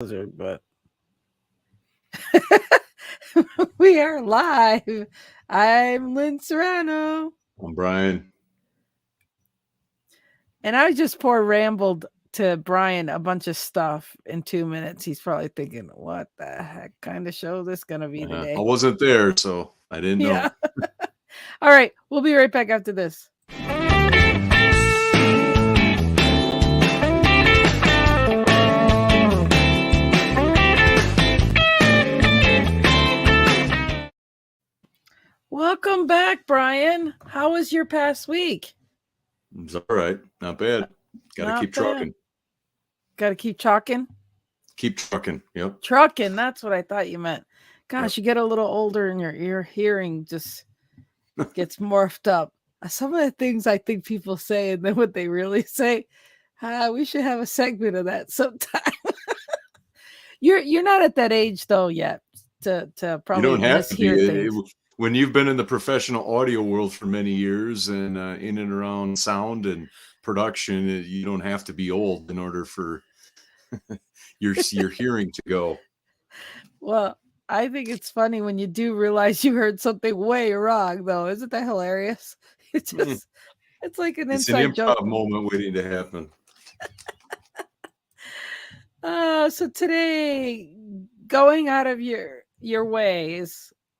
But we are live. I'm Lynn Serrano. I'm Brian. And I just poor rambled to Brian a bunch of stuff in 2 minutes. He's probably thinking, what the heck kind of show this going to be I today? wasn't there, so I didn't Yeah. know. All right. We'll be right back after this. Welcome back, Brian. How was your past week? It's all right. Not bad. Got to keep trucking. Got to keep chalking? Keep trucking. Yep. Trucking. That's what I thought you meant. Gosh, you get a little older and your hearing just gets morphed up. Some of the things I think people say and then what they really say, we should have a segment of that sometime. You're not at that age though yet to probably You don't have to be. mishear things. When you've been in the professional audio world for many years and in and around sound and production, you don't have to be old in order for your hearing to go. Well, I think it's funny when you do realize you heard something way wrong, though. Isn't that hilarious? It's just, it's like an It's an inside improv joke. moment waiting to happen. So today, going out of your way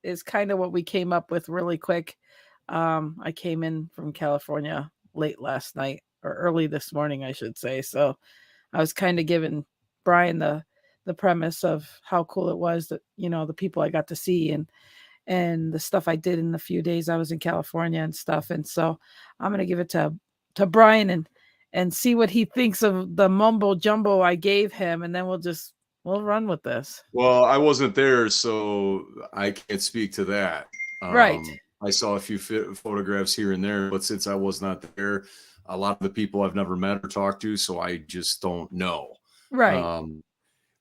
is kind of what we came up with really quick. I came in from California late last night or early this morning, I should say. So I was kind of giving Brian the premise of how cool it was that, the people I got to see and the stuff I did in the few days I was in California and stuff. And so I'm going to give it to Brian and see what he thinks of the mumbo jumbo I gave him. And then we'll run with this. Well, I wasn't there, so I can't speak to that. Right. I saw a few photographs here and there, but since I was not there, a lot of the people I've never met or talked to, so I just don't know. Right.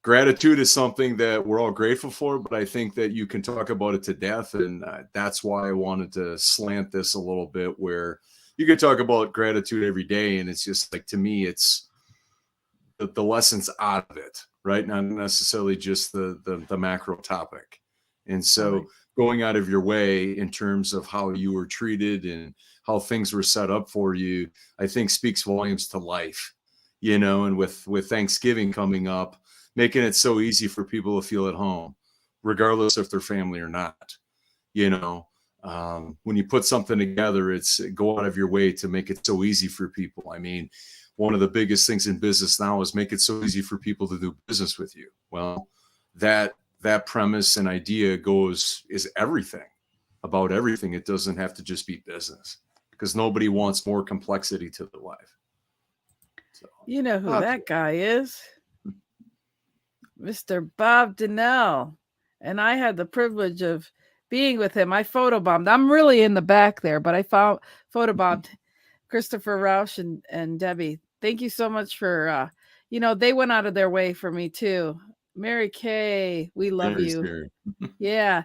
Gratitude is something that we're all grateful for, but I think that you can talk about it to death, and that's why I wanted to slant this a little bit, where you can talk about gratitude every day, and it's just like, to me, it's the lessons out of it, right? Not necessarily just the macro topic. And so going out of your way in terms of how you were treated and how things were set up for you, I think speaks volumes to life, and with Thanksgiving coming up, making it so easy for people to feel at home, regardless if they're family or not. When you put something together, it's go out of your way to make it so easy for people. I mean, one of the biggest things in business now is make it so easy for people to do business with you. Well, that premise and idea is everything, about everything. It doesn't have to just be business, because nobody wants more complexity to their life. So, you know who that guy is? Mr. Bob Donnell. And I had the privilege of being with him. I photobombed. I'm really in the back there, but I photobombed Christopher Rausch and Debbie. Thank you so much for, they went out of their way for me too. Mary Kay, we love you. Yeah.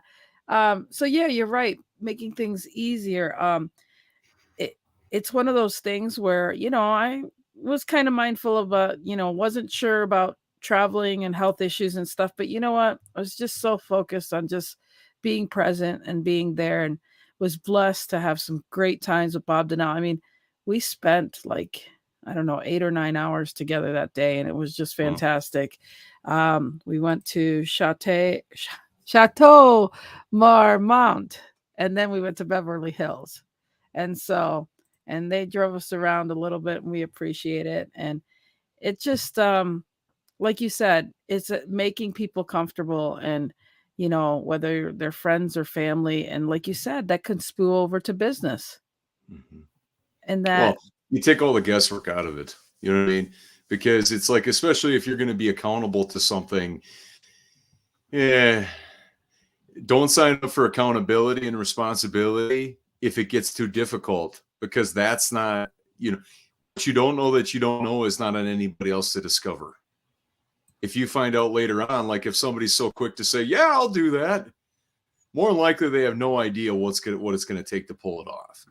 So yeah, you're right. Making things easier. It's one of those things where, I was kind of mindful of, wasn't sure about traveling and health issues and stuff, but you know what? I was just so focused on just being present and being there, and was blessed to have some great times with Bob Donnell. I mean, we spent 8 or 9 hours together that day, and it was just fantastic. We went to Chateau Marmont, and then we went to Beverly Hills. And they drove us around a little bit, and we appreciate it. And it just, like you said, it's making people comfortable, and, whether they're friends or family. And like you said, that can spill over to business. Mm-hmm. And that, you take all the guesswork out of it. You know what I mean? Because it's like, especially if you're going to be accountable to something, don't sign up for accountability and responsibility if it gets too difficult, because that's not, what you don't know that you don't know is not on anybody else to discover. If you find out later on, like if somebody's so quick to say, yeah, I'll do that, more than likely they have no idea what it's going to take to pull it off.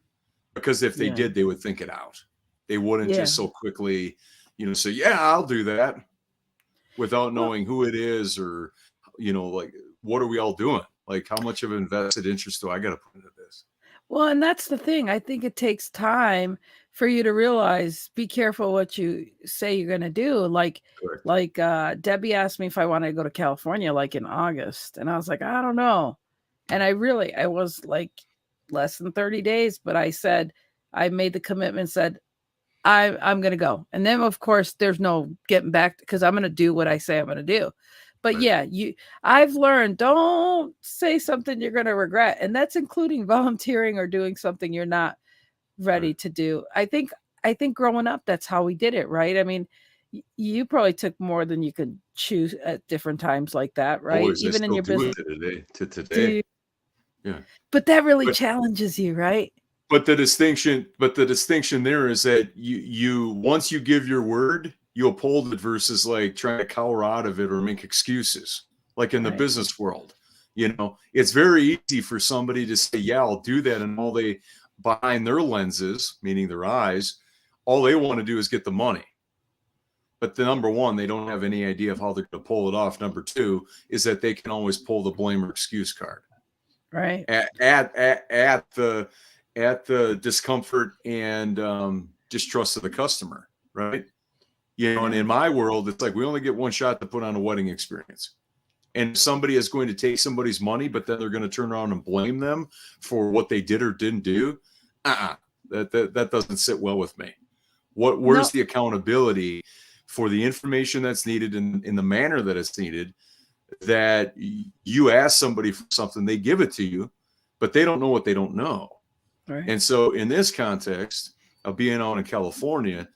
Because if they did, they would think it out. They wouldn't just so quickly, say, yeah, I'll do that. without Well, knowing who it is, or, like, what are we all doing? Like, how much of invested interest do I got to put into this? well, and that's the thing. I think it takes time for you to realize, be careful what you say you're going to do. Correct. Debbie asked me if I wanted to go to California, like in August. And I was like, I don't know. And I was like less than 30 days, but I made the commitment, said, I'm going to go. And then of course there's no getting back, because I'm going to do what I say I'm going to do. But Right. yeah, I've learned, don't say something you're going to regret. And that's including volunteering or doing something you're not ready Right. to do. I think growing up, that's how we did it, right? I mean, you probably took more than you could choose at different times like that, right? Always, I Even in still your do business. it to today. To today. Do Yeah. But that really But challenges you, right? the distinction there is that you once you give your word, you uphold it, versus like trying to cower out of it or make excuses. Like in the Right. business world, it's very easy for somebody to say, "Yeah, I'll do that," and all they behind their lenses, meaning their eyes, all they want to do is get the money. But the number one, they don't have any idea of how they're going to pull it off. Number two is that they can always pull the blame or excuse card Right. at the discomfort and distrust of the customer, right? And Yeah. in my world, it's like we only get one shot to put on a wedding experience. And somebody is going to take somebody's money, but then they're going to turn around and blame them for what they did or didn't do. That doesn't sit well with me. Where's No. the accountability for the information that's needed in the manner that it's needed? That you ask somebody for something, they give it to you, but they don't know what they don't know. Right. And so in this context of being out in California,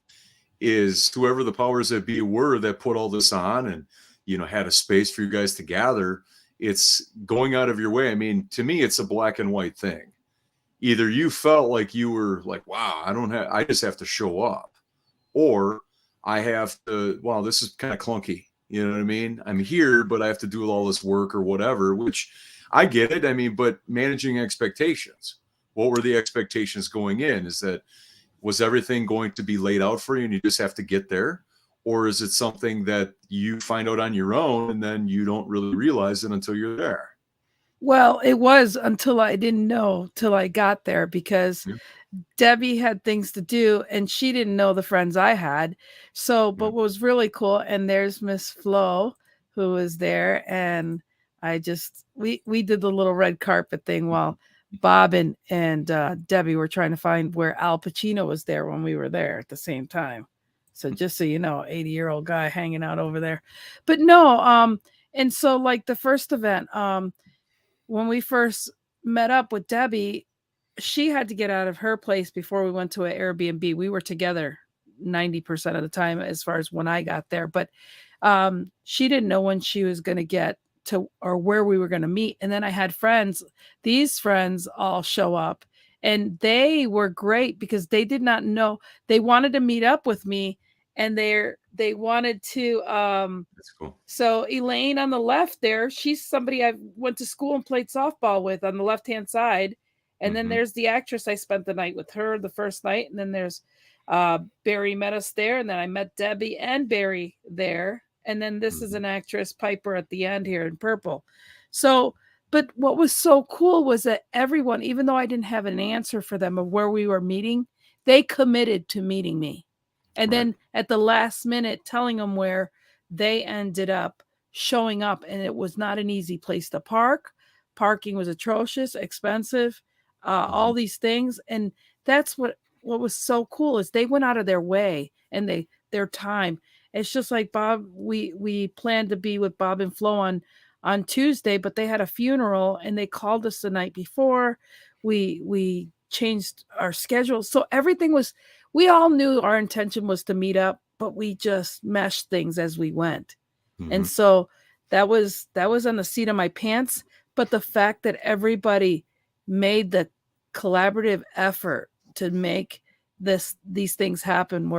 is whoever the powers that be were that put all this on and, had a space for you guys to gather, it's going out of your way. I mean, to me, it's a black and white thing. Either you felt like you were like, wow, I just have to show up, or I have to, wow, this is kind of clunky. You know what I mean? I'm here, but I have to do all this work or whatever, which I get it. I mean, but managing expectations, what were the expectations going in? Was everything going to be laid out for you and you just have to get there? Or is it something that you find out on your own and then you don't really realize it until you're there? Well, it was until I didn't know till I got there, because Yeah. Debbie had things to do and she didn't know the friends I had. So, Yeah. but what was really cool, and there's Miss Flo who was there, and we did the little red carpet thing while Bob and Debbie were trying to find where Al Pacino was there when we were there at the same time. So just so you know, 80-year-old guy hanging out over there. But no, and so like the first event, when we first met up with Debbie, she had to get out of her place before we went to an Airbnb. We were together 90% of the time as far as when I got there, but she didn't know when she was going to get to or where we were going to meet. And then I had friends, these friends all show up, and they were great because they did not know, they wanted to meet up with me, and they wanted to That's cool. so Elaine on the left there, she's somebody I went to school and played softball with on the left-hand side. And then Mm-hmm. there's the actress, I spent the night with her the first night. And then there's Barry met us there. And then I met Debbie and Barry there. And then this is Mm-hmm. an actress, Piper, at the end here in purple. So, but what was so cool was that everyone, even though I didn't have an answer for them of where we were meeting, they committed to meeting me. And Right. then at the last minute, telling them where they ended up showing up, and it was not an easy place to park. Parking was atrocious, expensive, all Mm-hmm. these things. And that's what was so cool is they went out of their way, and their time. It's just like Bob, we planned to be with Bob and Flo on Tuesday, but they had a funeral and they called us the night before. We changed our schedule. So everything was, we all knew our intention was to meet up, but we just meshed things as we went. Mm-hmm. And so that was on the seat of my pants. But the fact that everybody made the collaborative effort to make these things happen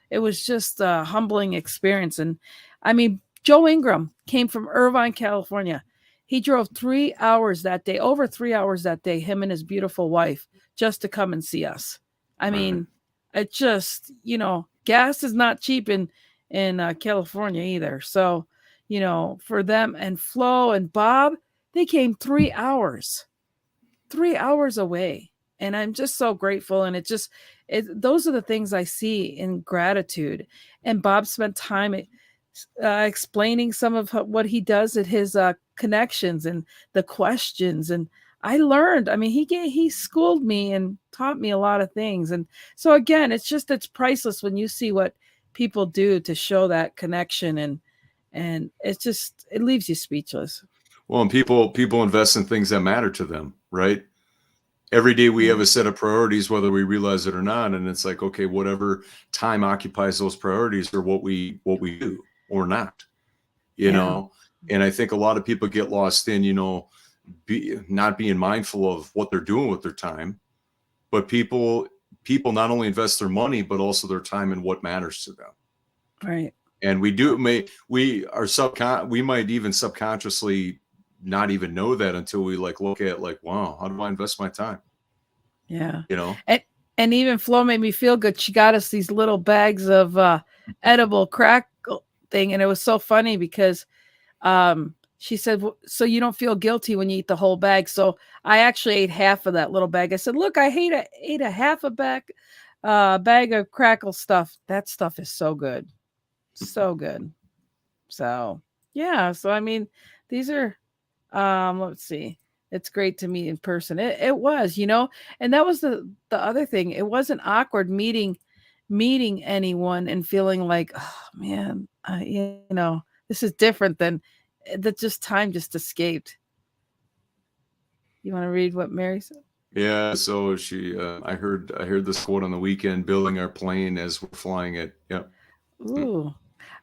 it was just a humbling experience. And I mean, Joe Ingram came from Irvine, California. He drove 3 hours that day, over 3 hours that day, him and his beautiful wife, just to come and see us. I Right. mean, it just, gas is not cheap in California either. So, for them and Flo and Bob, they came 3 hours away. And I'm just so grateful. And those are the things I see in gratitude. And Bob spent time explaining some of what he does at his connections and the questions. And I learned, I mean, he schooled me and taught me a lot of things. And so again, it's priceless when you see what people do to show that connection. And it leaves you speechless. Well, and people invest in things that matter to them, right? Every day we have a set of priorities, whether we realize it or not. And it's like, okay, whatever time occupies those priorities are what we do or not, And I think a lot of people get lost in, not being mindful of what they're doing with their time. But people not only invest their money, but also their time in what matters to them. Right. And we might even subconsciously not even know that until we look at wow, how do I invest my time? Yeah. And even Flo made me feel good. She got us these little bags of edible crack thing. And it was so funny because she said, so you don't feel guilty when you eat the whole bag. So I actually ate half of that little bag. I said, look, I ate a half a bag of crackle stuff. That stuff is so good. So good. So yeah. So I mean, these are let's see. It's great to meet in person. It was, and that was the other thing. It wasn't awkward meeting anyone and feeling like, oh man, this is different than that. Just time just escaped. You want to read what Mary said? Yeah. So I heard this quote on the weekend: "Building our plane as we're flying it." Yep. Ooh,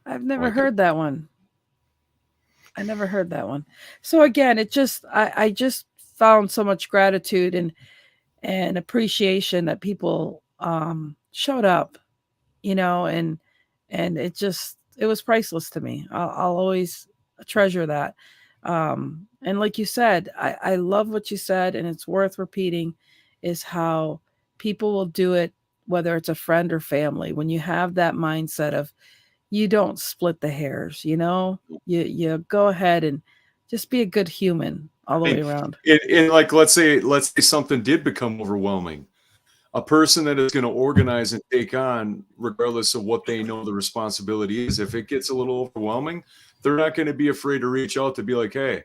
I've never heard that one. I never heard that one. So again, I just found so much gratitude and appreciation that people showed up, and it was priceless to me. I'll always treasure that. And like you said, I love what you said, and it's worth repeating, is how people will do it, whether it's a friend or family. When you have that mindset of, you don't split the hairs, you go ahead and just be a good human all the way around. And let's say something did become overwhelming. A person that is going to organize and take on, regardless of what they know the responsibility is, if it gets a little overwhelming, they're not going to be afraid to reach out to be like, hey,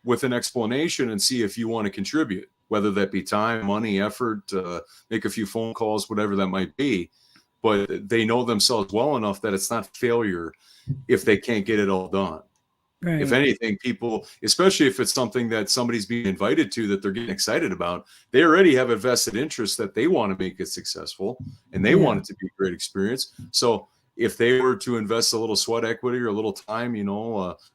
with an explanation, and see if you want to contribute, whether that be time, money, effort, make a few phone calls, whatever that might be. But they know themselves well enough that it's not failure if they can't get it all done. Right. If anything, people, especially if it's something that somebody's being invited to that they're getting excited about, they already have a vested interest that they want to make it successful and they want it to be a great experience. So if they were to invest a little sweat equity or a little time,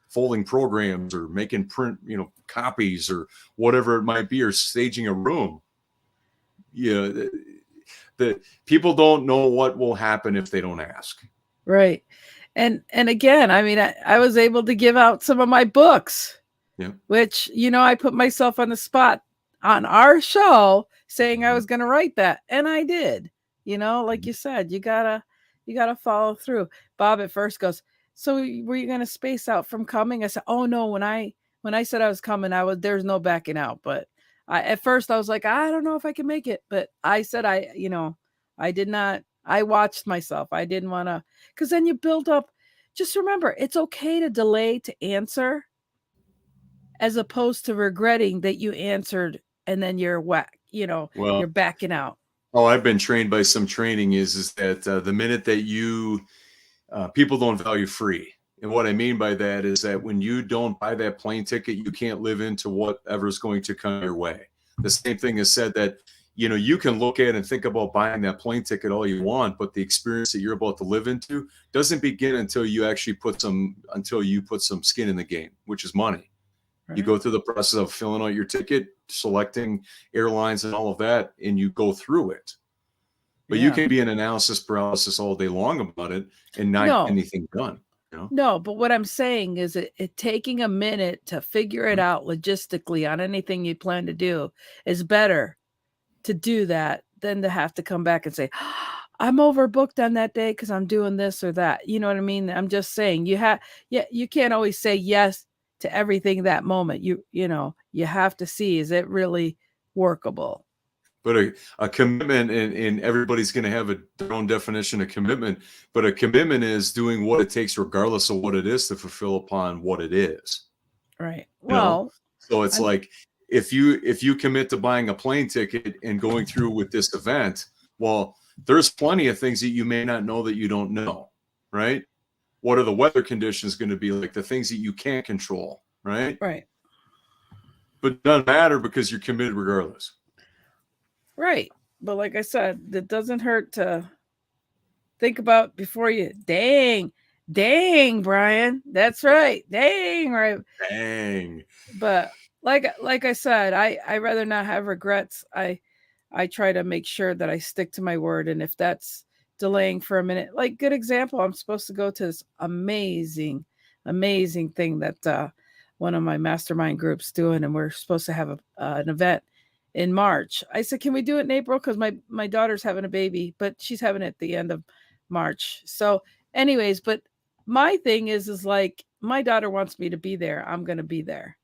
folding programs or making print, copies or whatever it might be, or staging a room, the people don't know what will happen if they don't ask. Right. And again, I mean, I was able to give out some of my books, which, I put myself on the spot on our show saying I was going to write that. And I did, like you said, you gotta follow through. Bob at first goes, so were you going to space out from coming? I said, oh no, when I said I was coming, there's no backing out. But at first I was like, I don't know if I can make it, but I said, I did not. I watched myself. I didn't want to, because then you build up. Just remember, it's okay to delay to answer, as opposed to regretting that you answered and then you're whack. You're backing out. Oh, I've been trained by some training is that the minute that you people don't value free. And what I mean by that is that when you don't buy that plane ticket, you can't live into whatever's going to come your way. The same thing is said that, you can look at and think about buying that plane ticket all you want, but the experience that you're about to live into doesn't begin until you actually put some skin in the game, which is money. Right. You go through the process of filling out your ticket, selecting airlines and all of that, and you go through it. But you can be in analysis paralysis all day long about it and not get anything done. No, but what I'm saying is it taking a minute to figure it out logistically on anything you plan to do is better to do that than to have to come back and say, I'm overbooked on that day because I'm doing this or that. You know what I mean? I'm just saying you can't always say yes to everything that moment. You have to see, is it really workable? But a commitment, and everybody's going to have their own definition of commitment, but a commitment is doing what it takes regardless of what it is to fulfill upon what it is. Right. You know, Well, so it's I'm like if you commit to buying a plane ticket and going through with this event, well, there's plenty of things that you may not know that you don't know, right? What are the weather conditions going to be like? The things that you can't control, right? right. But it doesn't matter because you're committed regardless. Right. But like I said, it doesn't hurt to think about before you. Dang, Brian. That's right. Dang, right. Dang. But like I said, I rather not have regrets. I try to make sure that I stick to my word, and if that's delaying for a minute, like good example, I'm supposed to go to this amazing thing that one of my mastermind groups doing, and we're supposed to have an event in March. I said, can we do it in April? Because my daughter's having a baby, but she's having it at the end of March. So, anyways, but my thing is like my daughter wants me to be there. I'm going to be there.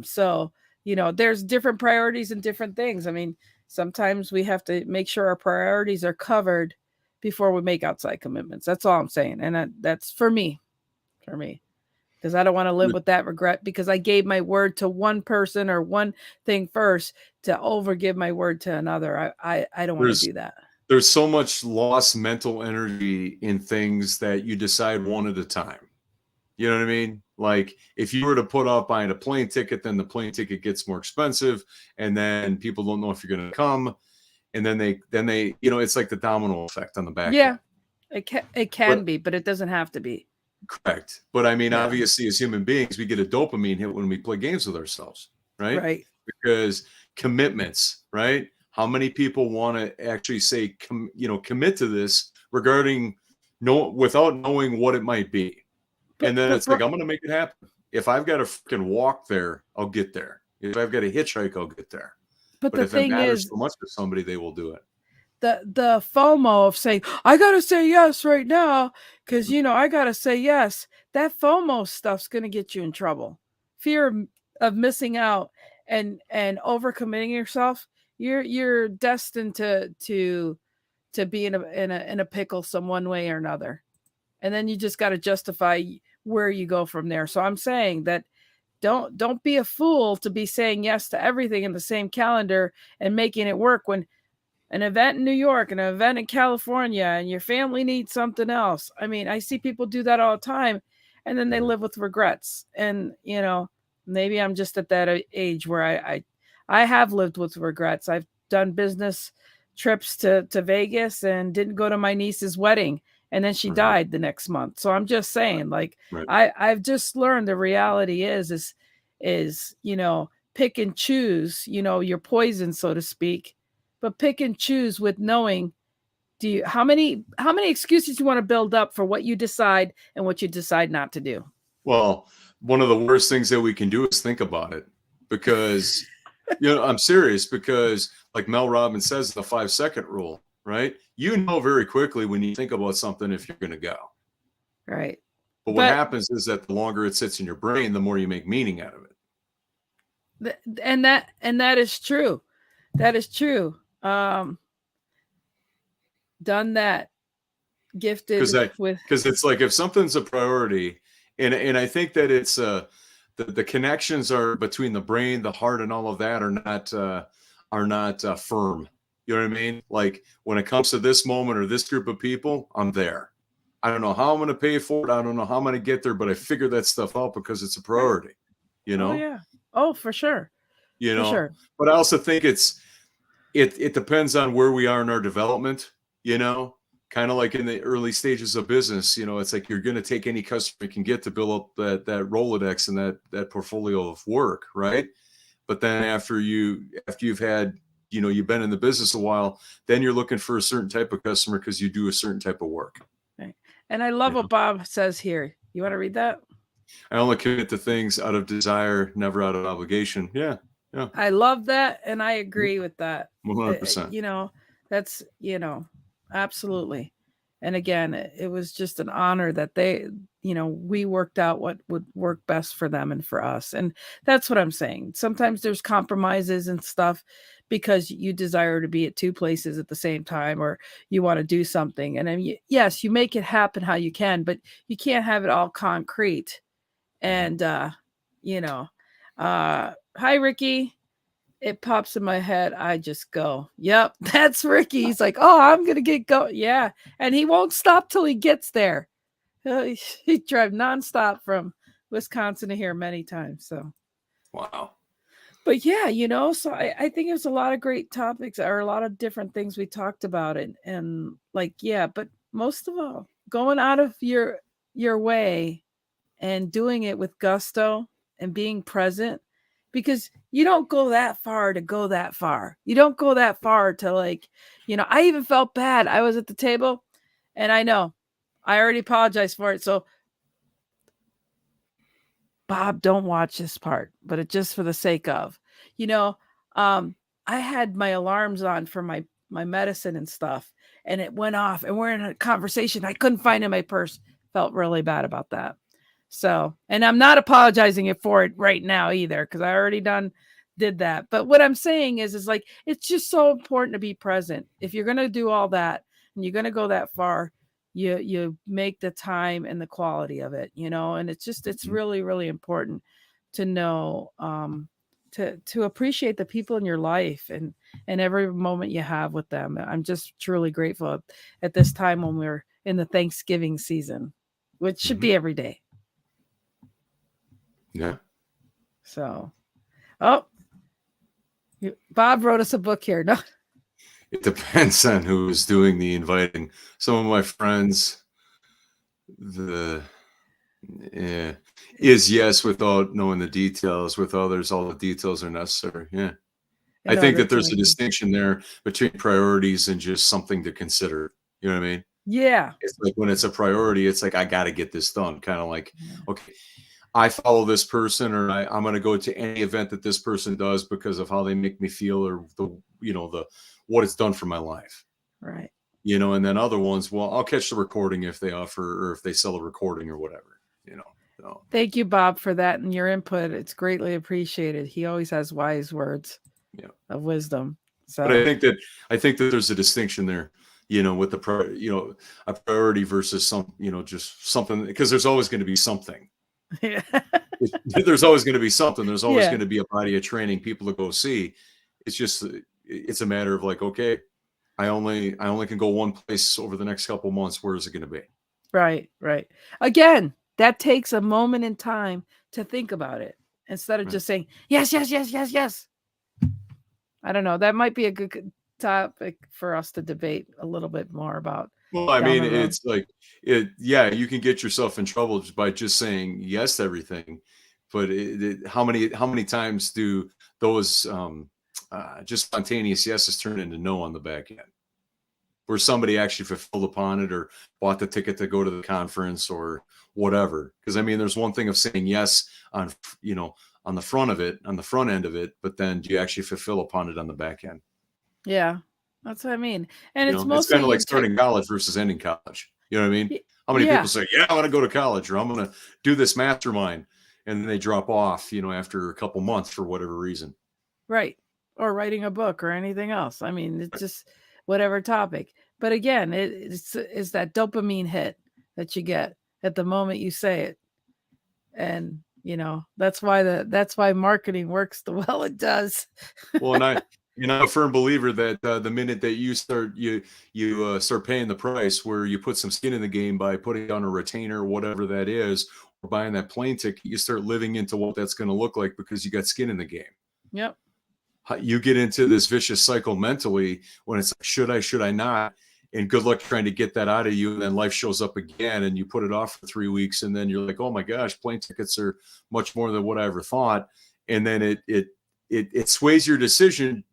So there's different priorities and different things. I mean, sometimes we have to make sure our priorities are covered before we make outside commitments. That's all I'm saying, and that's for me, because I don't want to live with that regret because I gave my word to one person or one thing first to overgive my word to another. I don't want to do that. There's so much lost mental energy in things that you decide one at a time. You know what I mean? Like if you were to put off buying a plane ticket, then the plane ticket gets more expensive, and then people don't know if you're going to come, and then they it's like the domino effect on the back Yeah, end. it can be, but it doesn't have to be. Correct. But I mean, obviously, as human beings, we get a dopamine hit when we play games with ourselves, right? Right. Because commitments, right? How many people want to actually say, commit to this regarding without knowing what it might be? And then it's like, I'm going to make it happen. If I've got to freaking walk there, I'll get there. If I've got to hitchhike, I'll get there. But the if it thing matters is, so much to somebody, they will do it. The FOMO of saying, I got to say yes right now because, I got to say yes. That FOMO stuff's going to get you in trouble. Fear of missing out and overcommitting yourself. You're destined to be in a pickle some one way or another. And then you just got to justify where you go from there. So I'm saying that don't be a fool to be saying yes to everything in the same calendar and making it work when an event in New York and an event in California and your family needs something else. I mean, I see people do that all the time and then they live with regrets. And, maybe I'm just at that age where I have lived with regrets. I've done business trips to Vegas and didn't go to my niece's wedding. And then she died the next month. So I'm just saying, like, I've just learned the reality is, pick and choose, your poison, so to speak, but pick and choose with knowing how many excuses you want to build up for what you decide and what you decide not to do. Well, one of the worst things that we can do is think about it because, I'm serious, because like Mel Robbins says, the 5-second rule, right? You know very quickly when you think about something if you're going to go. Right. But what happens is that the longer it sits in your brain, the more you make meaning out of it. And that is true. That is true. Done that. Gifted because it's like if something's a priority, and I think that it's the connections are between the brain, the heart, and all of that are not firm. You know what I mean? Like when it comes to this moment or this group of people, I'm there. I don't know how I'm going to pay for it. I don't know how I'm going to get there, but I figure that stuff out because it's a priority. Oh yeah. Oh, for sure. Sure. But I also think it depends on where we are in our development. Kind of like in the early stages of business, it's like you're going to take any customer you can get to build up that Rolodex and that portfolio of work, right? But then after you've had, you've been in the business a while, then you're looking for a certain type of customer because you do a certain type of work. Right. And I love what Bob says here. You want to read that? I only commit to things out of desire, never out of obligation. Yeah. Yeah. I love that. And I agree with that. 100%. That's, Absolutely. And again, it was just an honor that they, we worked out what would work best for them and for us. And that's what I'm saying. Sometimes there's compromises and stuff because you desire to be at two places at the same time, or you want to do something. And then, yes, you make it happen how you can, but you can't have it all concrete. And, you know, hi, Ricky. It pops in my head. I just go, yep, that's Ricky. He's like, oh, I'm going to get going. Yeah. And he won't stop till he gets there. He drive nonstop from Wisconsin to here many times. So, Wow. but yeah, so I think it was a lot of great topics, or a lot of different things we talked about. And like, yeah, but most of all, going out of your way and doing it with gusto and being present, because you don't go that far to go that far. You don't go that far to, like, I even felt bad. I was at the table and I know I already apologized for it. So Bob, don't watch this part, but it just for the sake of, you know, I had my alarms on for my medicine and stuff, and it went off, and we're in a conversation. I couldn't find it in my purse. Felt really bad about that. So, and I'm not apologizing for it right now either, because I already did that. But what I'm saying is like, it's just so important to be present. If you're going to do all that and you're going to go that far, you make the time and the quality of it, and it's really, really important to know, to appreciate the people in your life and every moment you have with them. I'm just truly grateful at this time when we're in the Thanksgiving season, which should be every day. Yeah. So, oh, Bob wrote us a book here. No, it depends on who's doing the inviting. Some of my friends, is yes without knowing the details. With others, all the details are necessary. Yeah. I think that there's a distinction there between priorities and just something to consider. You know what I mean? Yeah. It's like when it's a priority, it's like, I got to get this done. Kind of like, okay, I follow this person, or I'm going to go to any event that this person does because of how they make me feel, or the what it's done for my life. Right. And then other ones, well, I'll catch the recording if they offer, or if they sell a recording or whatever. So. Thank you, Bob, for that and your input. It's greatly appreciated. He always has wise words of wisdom. So, but I think that there's a distinction there, with the a priority versus just something, because there's always going to be something. There's always going to be something. There's always going to be a body of training, people to go see. It's a matter of like, okay, I only can go one place over the next couple months. Where is it going to be? Right. Again, that takes a moment in time to think about it instead of just saying yes. I don't know. That might be a good topic for us to debate a little bit more about. Well, I mean, it's like you can get yourself in trouble by just saying yes to everything. But how many times do those just spontaneous yeses turn into no on the back end, where somebody actually fulfilled upon it, or bought the ticket to go to the conference or whatever? Because I mean, there's one thing of saying yes on the front end of it, but then do you actually fulfill upon it on the back end? Yeah, that's what I mean. And it's it's kind of like starting college versus ending college. You know what I mean? How many people say, yeah, I want to go to college, or I'm going to do this mastermind, and then they drop off, after a couple months for whatever reason. Right. Or writing a book or anything else. I mean, it's just whatever topic. But again, it's that dopamine hit that you get at the moment you say it. And, that's why marketing works the well it does. Well, and I'm a firm believer that the minute that you start start paying the price, where you put some skin in the game by putting on a retainer, whatever that is, or buying that plane ticket, you start living into what that's going to look like, because you got skin in the game. Yep. You get into this vicious cycle mentally when it's like, should I not? And good luck trying to get that out of you. And then life shows up again, and you put it off for 3 weeks, and then you're like, oh my gosh, plane tickets are much more than what I ever thought. And then it sways your decision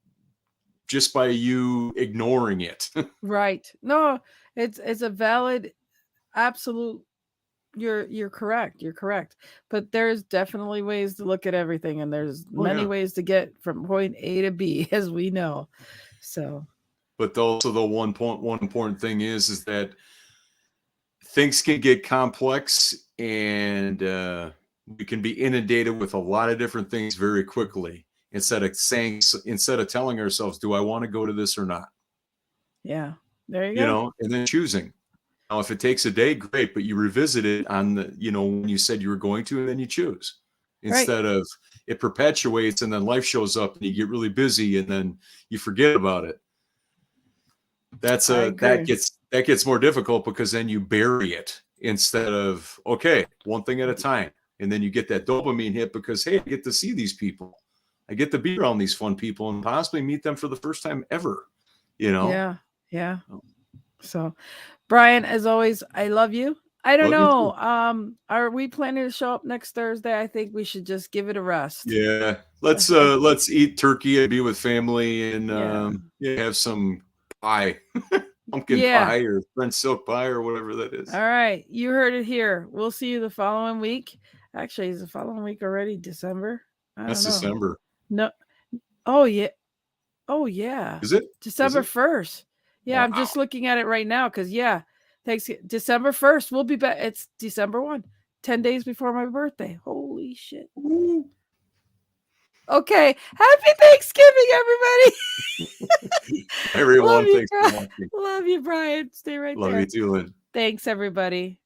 just by you ignoring it. Right. No, it's a valid, absolute. You're correct. You're correct. But there's definitely ways to look at everything, and there's many ways to get from point A to B, as we know. So, But also the one important thing is that things can get complex, and we can be inundated with a lot of different things very quickly. Instead of telling ourselves, do I want to go to this or not? Yeah. There you You go. know, and then choosing. Now, if it takes a day, great, but you revisit it on the, when you said you were going to, and then you choose. Right. Instead of it perpetuates, and then life shows up and you get really busy and then you forget about it. That gets more difficult, because then you bury it instead of, okay, one thing at a time. And then you get that dopamine hit because, hey, I get to see these people. I get to be around these fun people and possibly meet them for the first time ever, Yeah. Yeah. So, Brian, as always, I love you. I don't Love you know. too. Are we planning to show up next Thursday? I think we should just give it a rest. Yeah. Let's eat turkey and be with family, and have some pie. Pumpkin pie or French silk pie or whatever that is. All right. You heard it here. We'll see you the following week. Actually, is the following week already December? That's December. No. Oh, yeah. Oh, yeah. Is it? December 1st. Yeah, I'm just looking at it right now because, thanks. December 1st. We'll be back. It's December 1, 10 days before my birthday. Holy shit. Ooh. Okay. Happy Thanksgiving, everybody. Everyone, thanks for watching. Love you, Brian. Stay right there. Love you too, Lynn. Thanks, everybody.